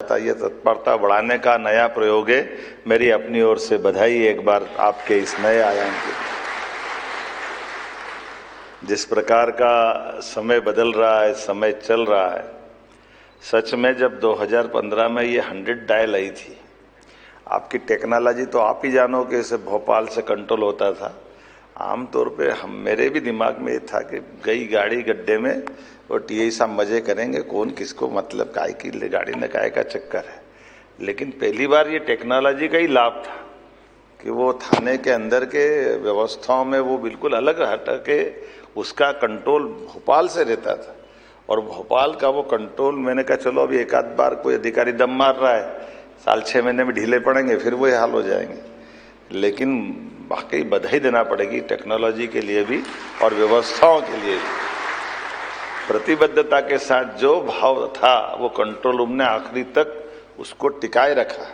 ये तत्परता बढ़ाने का नया प्रयोग है। मेरी अपनी ओर से बधाई एक बार आपके इस नए आयाम के। जिस प्रकार का समय बदल रहा है, समय चल रहा है, सच में जब 2015 में ये 100 डायल आई थी, आपकी टेक्नोलॉजी तो आप ही जानो कि इसे भोपाल से कंट्रोल होता था। आमतौर पे मेरे भी दिमाग में ये था कि गई गाड़ी गड्ढे में और टीआई साहब मजे करेंगे, कौन किसको मतलब काय की गाड़ी न काय का चक्कर है। लेकिन पहली बार ये टेक्नोलॉजी का ही लाभ था कि वो थाने के अंदर के व्यवस्थाओं में वो बिल्कुल अलग हट के उसका कंट्रोल भोपाल से रहता था। और भोपाल का वो कंट्रोल, मैंने कहा चलो अभी एक आध बार कोई अधिकारी दम मार रहा है, साल 6 महीने में ढीले पड़ेंगे, फिर वो हाल हो जाएंगे। लेकिन वाकई बधाई देना पड़ेगी टेक्नोलॉजी के लिए भी और व्यवस्थाओं के लिए भी। प्रतिबद्धता के साथ जो भाव था वो कंट्रोल रूम ने आखिरी तक उसको टिकाए रखा।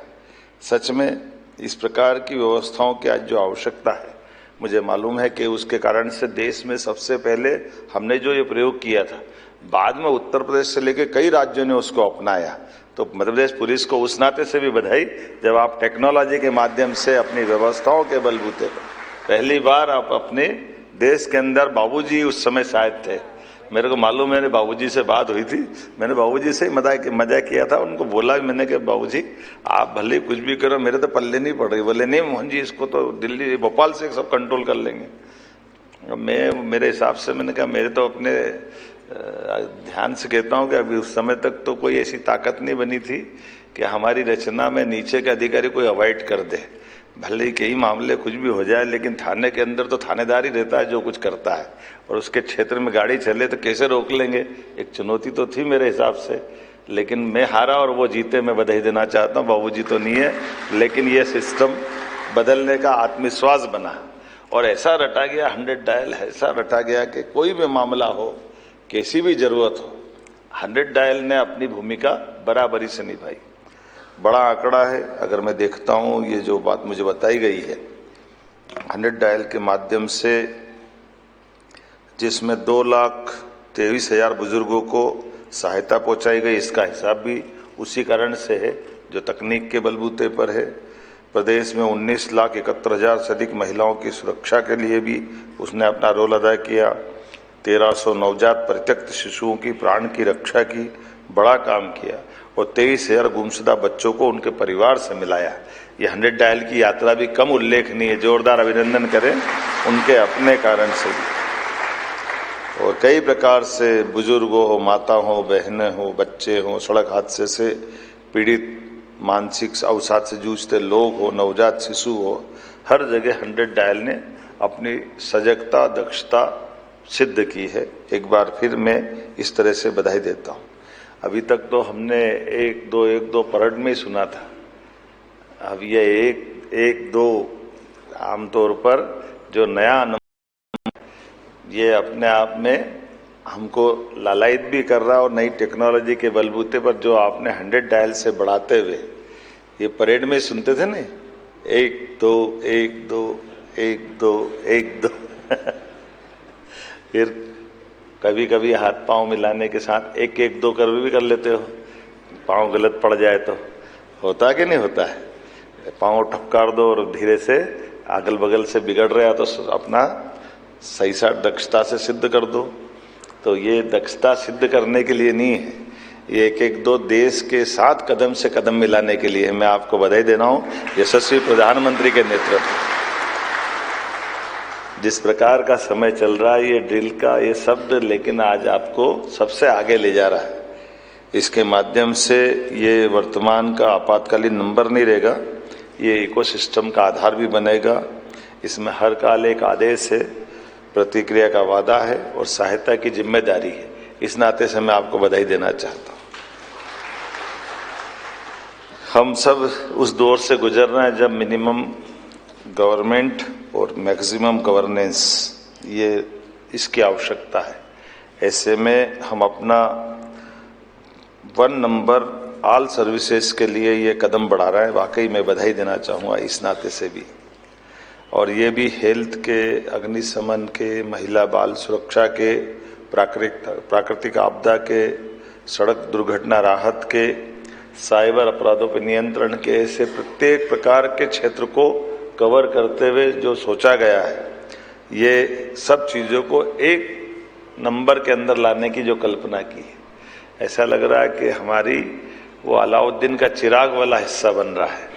सच में इस प्रकार की व्यवस्थाओं की आज जो आवश्यकता है, मुझे मालूम है कि उसके कारण से देश में सबसे पहले हमने जो ये प्रयोग किया था, बाद में उत्तर प्रदेश से लेकर कई राज्यों ने उसको अपनाया। तो मध्य प्रदेश पुलिस को उस नाते से भी बधाई जब आप टेक्नोलॉजी के माध्यम से अपनी व्यवस्थाओं के बलबूते पर पहली बार आप अपने देश के अंदर, बाबूजी उस समय शायद थे, मेरे को मालूम है, मेरे बाबूजी से बात हुई थी, मैंने बाबूजी से मजा किया था, उनको बोला, मैंने कहा बाबूजी आप भले कुछ भी करो, मेरे तो पल्ले नहीं पड़ रही। बोले नहीं मोहन जी, इसको तो दिल्ली भोपाल से सब कंट्रोल कर लेंगे। मेरे हिसाब से मैंने कहा मेरे तो अपने ध्यान से कहता हूं कि अभी उस समय तक तो कोई ऐसी ताकत नहीं बनी थी कि हमारी रचना में नीचे के अधिकारी कोई अवॉइड कर दे। भले ही कई मामले कुछ भी हो जाए, लेकिन थाने के अंदर तो थानेदार ही रहता है जो कुछ करता है, और उसके क्षेत्र में गाड़ी चले तो कैसे रोक लेंगे। एक चुनौती तो थी मेरे हिसाब से, लेकिन मैं हारा और वो जीते। मैं बधाई देना चाहता हूँ, बाबूजी तो नहीं है, लेकिन ये सिस्टम बदलने का आत्मविश्वास बना और ऐसा रटा गया 100 डायल, ऐसा रटा गया कि कोई भी मामला हो, कैसी भी जरूरत हो, 100 डायल ने अपनी भूमिका बराबरी से निभाई। बड़ा आंकड़ा है। अगर मैं देखता हूं ये जो बात मुझे बताई गई है, 100 डायल के माध्यम से जिसमें 2,23,000 बुजुर्गों को सहायता पहुंचाई गई, इसका हिसाब भी उसी कारण से है जो तकनीक के बलबूते पर है। प्रदेश में 19,71,000 से अधिक महिलाओं की सुरक्षा के लिए भी उसने अपना रोल अदा किया। 1,300 नवजात परित्यक्त शिशुओं की प्राण की रक्षा की, बड़ा काम किया, और 23,000 गुमशुदा बच्चों को उनके परिवार से मिलाया। ये 100 डायल की यात्रा भी कम उल्लेखनीय है, जोरदार अभिनंदन करें उनके अपने कारण से भी। और कई प्रकार से बुजुर्गों हो, माता हो, बहनें हो, बच्चे हो, सड़क हादसे से पीड़ित, मानसिक अवसाद से जूझते लोग हो, नवजात शिशु हो, हर जगह 100 डायल ने अपनी सजगता, दक्षता सिद्ध की है। एक बार फिर मैं इस तरह से बधाई देता हूं। अभी तक तो हमने एक दो परेड में ही सुना था, अब ये एक दो आमतौर पर जो नया ये अपने आप में हमको लालायित भी कर रहा है। और नई टेक्नोलॉजी के बलबूते पर जो आपने 100 डायल से बढ़ाते हुए ये परेड में सुनते थे ना, 1 2 1 2 1 2 1 2 फिर कभी कभी हाथ पांव मिलाने के साथ 1 1 2 कर भी कर लेते हो, पांव गलत पड़ जाए तो होता कि नहीं होता है। पांव ठपकार दो और धीरे से अगल बगल से बिगड़ रहा तो अपना सही सा दक्षता से सिद्ध कर दो। तो ये दक्षता सिद्ध करने के लिए नहीं है, ये 1 1 2 देश के साथ कदम से कदम मिलाने के लिए। मैं आपको बधाई देना हूं यशस्वी प्रधानमंत्री के नेतृत्व। जिस प्रकार का समय चल रहा है, ये ड्रिल का ये शब्द लेकिन आज आपको सबसे आगे ले जा रहा है। इसके माध्यम से ये वर्तमान का आपातकालीन नंबर नहीं रहेगा, ये इकोसिस्टम का आधार भी बनेगा। इसमें हर काल एक आदेश है, प्रतिक्रिया का वादा है और सहायता की जिम्मेदारी है। इस नाते से मैं आपको बधाई देना चाहता हूं। हम सब उस दौर से गुजर रहे हैं जब मिनिमम गवर्नमेंट और मैक्सिमम गवर्नेंस, ये इसकी आवश्यकता है। ऐसे में हम अपना 1 नंबर ऑल सर्विसेज के लिए ये कदम बढ़ा रहे हैं। वाकई मैं बधाई देना चाहूँगा इस नाते से भी। और ये भी हेल्थ के, अग्निशमन के, महिला बाल सुरक्षा के, प्राकृतिक आपदा के, सड़क दुर्घटना राहत के, साइबर अपराधों पर नियंत्रण के ऐसे प्रत्येक प्रकार के क्षेत्र को कवर करते हुए जो सोचा गया है, ये सब चीज़ों को एक नंबर के अंदर लाने की जो कल्पना की है, ऐसा लग रहा है कि हमारी वो अलाउद्दीन का चिराग वाला हिस्सा बन रहा है।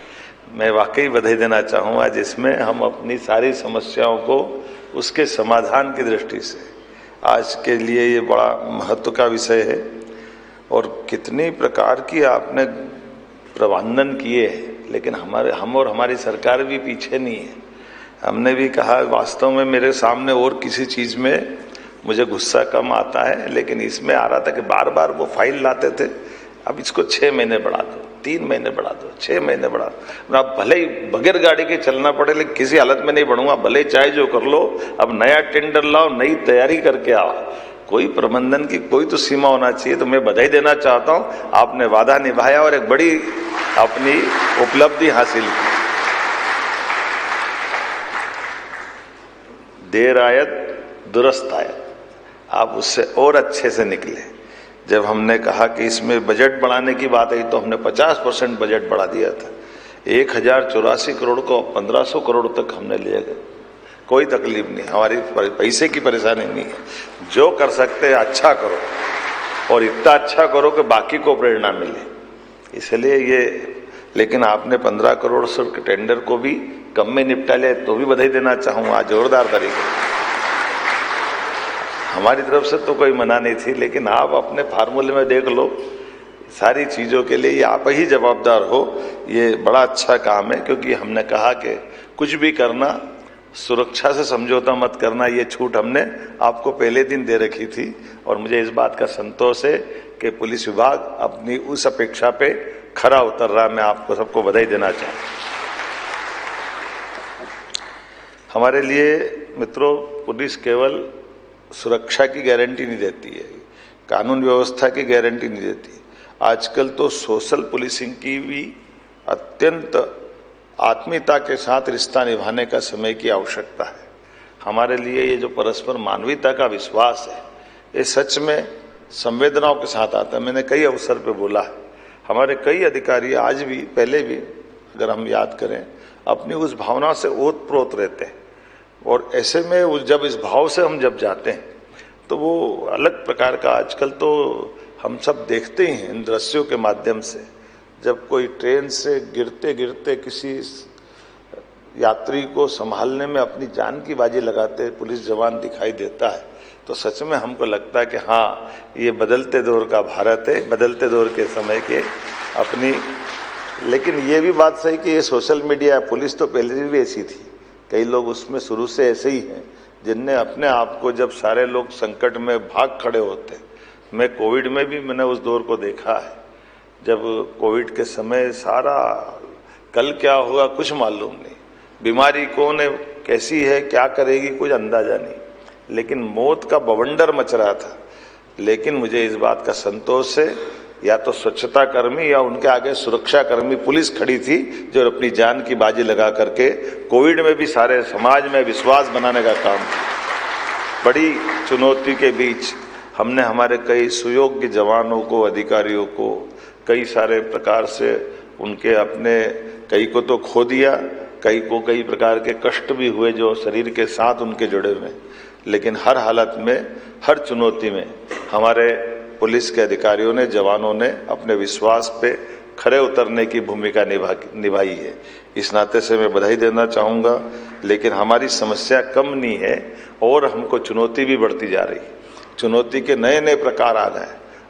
मैं वाकई बधाई देना चाहूँगा, जिसमें हम अपनी सारी समस्याओं को उसके समाधान की दृष्टि से, आज के लिए ये बड़ा महत्व का विषय है। और कितनी प्रकार की आपने प्रबंधन किए हैं, लेकिन हम और हमारी सरकार भी पीछे नहीं है। हमने भी कहा, वास्तव में मेरे सामने और किसी चीज़ में मुझे गुस्सा कम आता है, लेकिन इसमें आ रहा था कि बार बार वो फाइल लाते थे, अब इसको 6 महीने बढ़ा दो, 3 महीने बढ़ा दो, 6 महीने बढ़ा दो। अब भले ही बगैर गाड़ी के चलना पड़े, लेकिन किसी हालत में नहीं बढ़ूंगा, भले चाहे जो कर लो, अब नया टेंडर लाओ, नई तैयारी करके आओ। कोई प्रबंधन की कोई तो सीमा होना चाहिए। तो मैं बधाई देना चाहता हूं, आपने वादा निभाया और एक बड़ी अपनी उपलब्धि हासिल की। देर आयत दुरुस्त आयत, आप उससे और अच्छे से निकले। जब हमने कहा कि इसमें बजट बढ़ाने की बात आई, तो हमने 50% बजट बढ़ा दिया था। 1084 करोड़ को 1500 करोड़ तक हमने ले गए। कोई तकलीफ नहीं, हमारी पैसे की परेशानी नहीं है। जो कर सकते हैं अच्छा करो, और इतना अच्छा करो कि बाकी को प्रेरणा मिले, इसलिए ये। लेकिन आपने 15 करोड़ सिर्फ टेंडर को भी कम में निपटा लिया, तो भी बधाई देना चाहूँगा, जोरदार तरीके। हमारी तरफ से तो कोई मना नहीं थी, लेकिन आप अपने फार्मूले में देख लो, सारी चीज़ों के लिए आप ही जवाबदार हो। ये बड़ा अच्छा काम है, क्योंकि हमने कहा कि कुछ भी करना, सुरक्षा से समझौता मत करना, ये छूट हमने आपको पहले दिन दे रखी थी। और मुझे इस बात का संतोष है कि पुलिस विभाग अपनी उस अपेक्षा पे खरा उतर रहा। मैं आपको सबको बधाई देना चाहूँ। हमारे लिए मित्रों, पुलिस केवल सुरक्षा की गारंटी नहीं देती है, कानून व्यवस्था की गारंटी नहीं देती। आजकल तो सोशल पुलिसिंग की भी अत्यंत आत्मीयता के साथ रिश्ता निभाने का समय की आवश्यकता है। हमारे लिए ये जो परस्पर मानवीयता का विश्वास है, ये सच में संवेदनाओं के साथ आता है। मैंने कई अवसर पे बोला है, हमारे कई अधिकारी आज भी, पहले भी अगर हम याद करें, अपनी उस भावना से ओतप्रोत रहते हैं। और ऐसे में जब इस भाव से हम जब जाते हैं, तो वो अलग प्रकार का, आजकल तो हम सब देखते ही हैं इन दृश्यों के माध्यम से, जब कोई ट्रेन से गिरते गिरते किसी यात्री को संभालने में अपनी जान की बाजी लगाते पुलिस जवान दिखाई देता है, तो सच में हमको लगता है कि हाँ, ये बदलते दौर का भारत है, बदलते दौर के समय के अपनी। लेकिन ये भी बात सही कि ये सोशल मीडिया, पुलिस तो पहले भी ऐसी थी, कई लोग उसमें शुरू से ऐसे ही हैं, जिनने अपने आप को, जब सारे लोग संकट में भाग खड़े होते, मैं कोविड में भी मैंने उस दौर को देखा है, जब कोविड के समय सारा कल क्या होगा कुछ मालूम नहीं, बीमारी कौन है, कैसी है, क्या करेगी, कुछ अंदाजा नहीं, लेकिन मौत का बवंडर मच रहा था। लेकिन मुझे इस बात का संतोष है, या तो स्वच्छता कर्मी या उनके आगे सुरक्षा कर्मी पुलिस खड़ी थी, जो अपनी जान की बाजी लगा करके कोविड में भी सारे समाज में विश्वास बनाने का काम किया। बड़ी चुनौती के बीच हमने हमारे कई सुयोग्य जवानों को, अधिकारियों को कई सारे प्रकार से उनके अपने, कई को तो खो दिया, कई को कई प्रकार के कष्ट भी हुए जो शरीर के साथ उनके जुड़े हुए। लेकिन हर हालत में, हर चुनौती में हमारे पुलिस के अधिकारियों ने, जवानों ने अपने विश्वास पे खरे उतरने की भूमिका निभाई है। इस नाते से मैं बधाई देना चाहूँगा। लेकिन हमारी समस्या कम नहीं है, और हमको चुनौती भी बढ़ती जा रही है। चुनौती के नए नए प्रकार आ गए,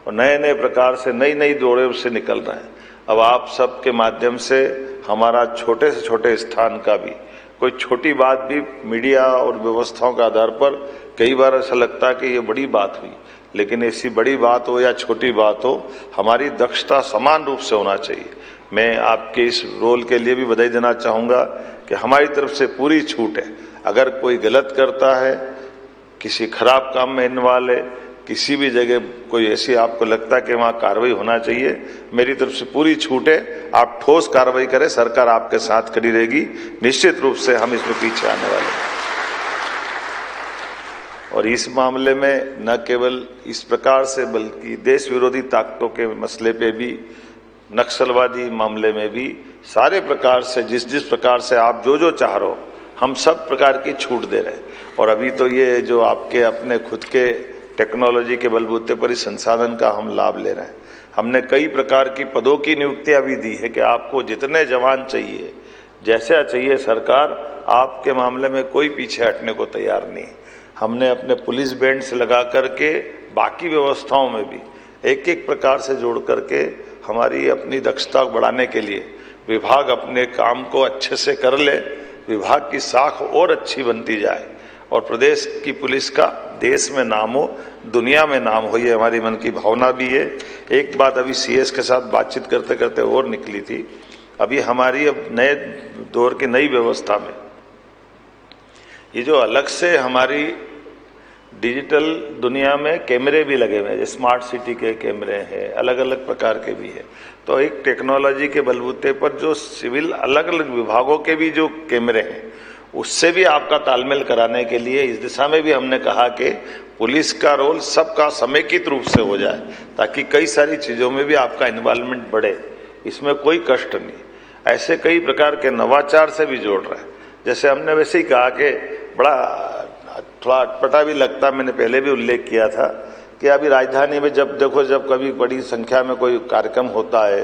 और नए नए प्रकार से नई नई दौड़े से निकल रहे हैं। अब आप सब के माध्यम से हमारा छोटे से छोटे स्थान का भी, कोई छोटी बात भी मीडिया और व्यवस्थाओं के आधार पर कई बार ऐसा लगता है कि ये बड़ी बात हुई, लेकिन ऐसी बड़ी बात हो या छोटी बात हो, हमारी दक्षता समान रूप से होना चाहिए। मैं आपके इस रोल के लिए भी बधाई देना चाहूँगा कि हमारी तरफ से पूरी छूट है। अगर कोई गलत करता है, किसी खराब काम में इन्वॉल्व है, किसी भी जगह कोई ऐसी आपको लगता है कि वहाँ कार्रवाई होना चाहिए, मेरी तरफ से पूरी छूट है। आप ठोस कार्रवाई करें, सरकार आपके साथ खड़ी रहेगी। निश्चित रूप से हम इसमें पीछे आने वाले हैं। और इस मामले में न केवल इस प्रकार से, बल्कि देश विरोधी ताकतों के मसले पे भी नक्सलवादी मामले में भी सारे प्रकार से जिस प्रकार से आप जो चाह रहे हो, हम सब प्रकार की छूट दे रहे हैं। और अभी तो ये जो आपके अपने खुद के टेक्नोलॉजी के बलबूते पर इस संसाधन का हम लाभ ले रहे हैं। हमने कई प्रकार की पदों की नियुक्तियां भी दी है कि आपको जितने जवान चाहिए, जैसा चाहिए, सरकार आपके मामले में कोई पीछे हटने को तैयार नहीं। हमने अपने पुलिस बैंड से लगा करके बाकी व्यवस्थाओं में भी एक एक प्रकार से जोड़ करके हमारी अपनी दक्षता बढ़ाने के लिए विभाग अपने काम को अच्छे से कर ले, विभाग की साख और अच्छी बनती जाए और प्रदेश की पुलिस का देश में नाम हो, दुनिया में नाम हो, ये हमारी मन की भावना भी है। एक बात अभी सीएस के साथ बातचीत करते करते और निकली थी, अभी हमारी अब नए दौर की नई व्यवस्था में ये जो अलग से हमारी डिजिटल दुनिया में कैमरे भी लगे हुए हैं, स्मार्ट सिटी के कैमरे हैं, अलग अलग प्रकार के भी है। तो एक टेक्नोलॉजी के बलबूते पर जो सिविल अलग अलग विभागों के भी जो कैमरे हैं, उससे भी आपका तालमेल कराने के लिए इस दिशा में भी हमने कहा कि पुलिस का रोल सबका समेकित रूप से हो जाए, ताकि कई सारी चीज़ों में भी आपका इन्वॉल्वमेंट बढ़े, इसमें कोई कष्ट नहीं। ऐसे कई प्रकार के नवाचार से भी जोड़ रहे हैं। जैसे हमने वैसे ही कहा कि बड़ा थोड़ा अटपटा भी लगता, मैंने पहले भी उल्लेख किया था कि अभी राजधानी में जब देखो, जब कभी बड़ी संख्या में कोई कार्यक्रम होता है,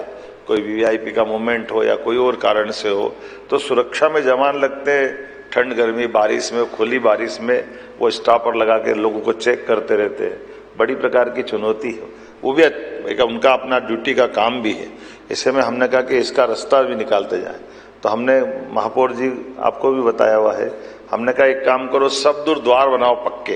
कोई वीआईपी का मूवमेंट हो या कोई और कारण से हो, तो सुरक्षा में जवान लगते हैं। ठंड गर्मी बारिश में, खुली बारिश में वो स्टॉपर लगा के लोगों को चेक करते रहते हैं। बड़ी प्रकार की चुनौती है, वो भी एक उनका अपना ड्यूटी का काम भी है। ऐसे में हमने कहा कि इसका रास्ता भी निकालते जाएं। तो हमने महापौर जी आपको भी बताया हुआ है, हमने कहा एक काम करो, सब दूर द्वार बनाओ पक्के,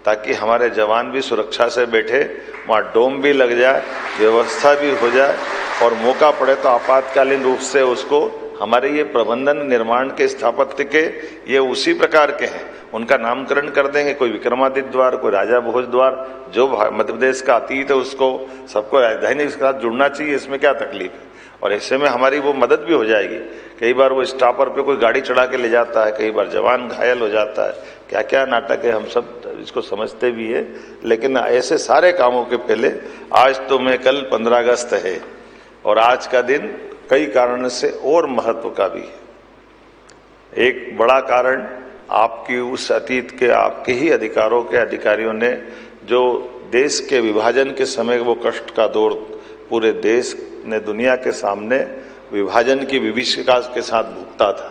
ताकि हमारे जवान भी सुरक्षा से बैठे, वहाँ डोम भी लग जाए, व्यवस्था भी हो जाए और मौका पड़े तो आपातकालीन रूप से उसको हमारे ये प्रबंधन निर्माण के स्थापत्य के ये उसी प्रकार के हैं, उनका नामकरण कर देंगे। कोई विक्रमादित्य द्वार, कोई राजा भोज द्वार, जो मध्य प्रदेश का अतीत है उसको सबको राजधानी के साथ जुड़ना चाहिए, इसमें क्या तकलीफ है। और ऐसे में हमारी वो मदद भी हो जाएगी। कई बार वो स्टॉपर पे कोई गाड़ी चढ़ा के ले जाता है, कई बार जवान घायल हो जाता है, क्या क्या नाटक है, हम सब इसको समझते भी है। लेकिन ऐसे सारे कामों के पहले आज तो मैं कल 15 अगस्त है और आज का दिन कई कारण से और महत्व का भी है। एक बड़ा कारण आपकी उस अतीत के आपके ही अधिकारों के अधिकारियों ने जो देश के विभाजन के समय वो कष्ट का दौर पूरे देश ने दुनिया के सामने विभाजन की विभीषिका के साथ भुगता था।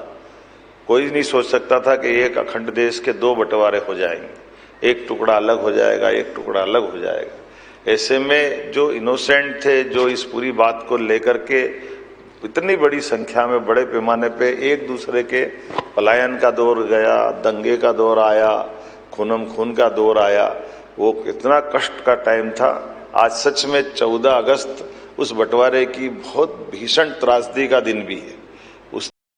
कोई नहीं सोच सकता था कि एक अखंड देश के दो बंटवारे हो जाएंगे, एक टुकड़ा अलग हो जाएगा, एक टुकड़ा अलग हो जाएगा। ऐसे में जो इनोसेंट थे, जो इस पूरी बात को लेकर के इतनी बड़ी संख्या में बड़े पैमाने पे एक दूसरे के पलायन का दौर गया, दंगे का दौर आया, खूनम खून का दौर आया, वो कितना कष्ट का टाइम था। आज सच में 14 अगस्त उस बंटवारे की बहुत भीषण त्रासदी का दिन भी है।